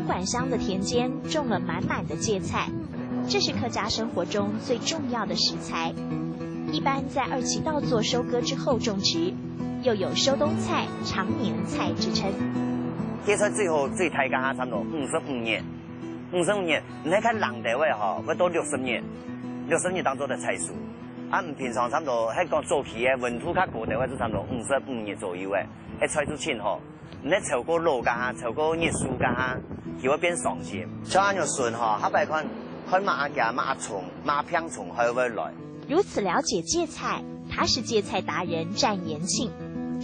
公馆乡的田间种了满满的芥菜，这是客家生活中最重要的食材。一般在2期稻作收割之后种植，又有收冬菜、长年菜之称。芥菜最好最大家差不多55年，55年，你看人地位吼，要到60年，60年当做的菜树。唔平常差不多，迄讲早期嘅温土较高地位就差不多55年左右嘅，迄菜出青吼，你超过6家，超过热树家，就会变上线。像安样顺吼，下摆看马家、马虫、马片虫还会来。如此了解芥菜，他是芥菜达人战延庆，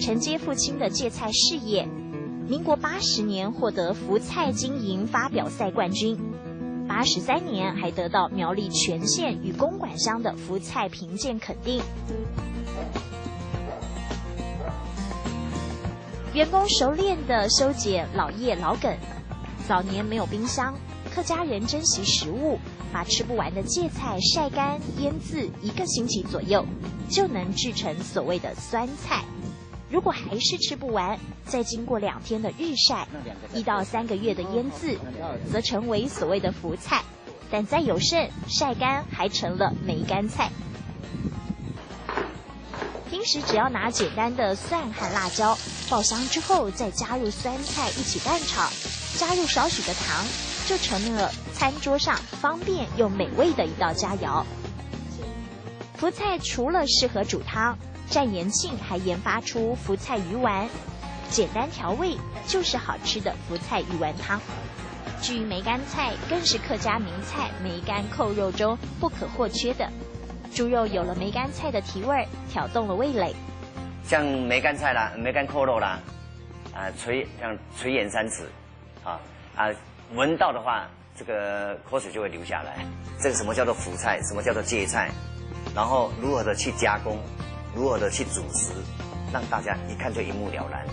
承接父亲的芥菜事业。民国80年获得福菜经营发表赛冠军，83年还得到苗栗全县与公馆乡的福菜评鉴肯定。员工熟练地修剪老叶老梗，早年没有冰箱，客家人珍惜食物，把吃不完的芥菜晒干腌渍1个星期左右，就能制成所谓的酸菜。如果还是吃不完，再经过2天的日晒，1到3个月的腌渍，则成为所谓的福菜。但再有剩，晒干还成了梅干菜。平时只要拿简单的蒜和辣椒爆香之后，再加入酸菜一起拌炒，加入少许的糖，就成了餐桌上方便又美味的一道佳肴。福菜除了适合煮汤，战延庆还研发出福菜鱼丸，简单调味就是好吃的福菜鱼丸汤。至于梅干菜，更是客家名菜梅干扣肉中不可或缺的。猪肉有了梅干菜的提味，挑动了味蕾。像梅干菜啦、梅干扣肉啦，垂涎3尺，闻到的话，这个口水就会流下来。这个什么叫做福菜，什么叫做芥菜，然后如何的去加工，如何的去煮食，让大家一看就一目了然。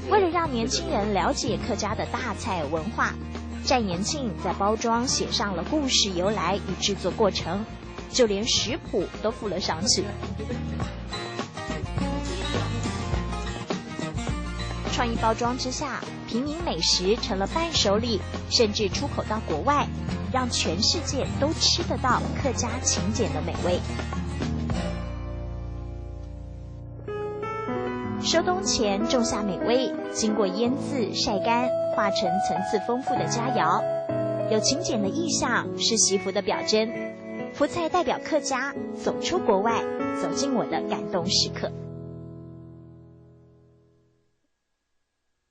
为了让年轻人了解客家的大菜文化，战延庆在包装写上了故事由来与制作过程，就连食谱都附了上去。创意包装之下，平民美食成了伴手礼，甚至出口到国外，让全世界都吃得到客家勤俭的美味。收冬前种下美味，经过腌渍晒干，化成层次丰富的佳肴。有勤俭的意象，是惜福的表征。福菜代表客家走出国外，走进我的感动时刻。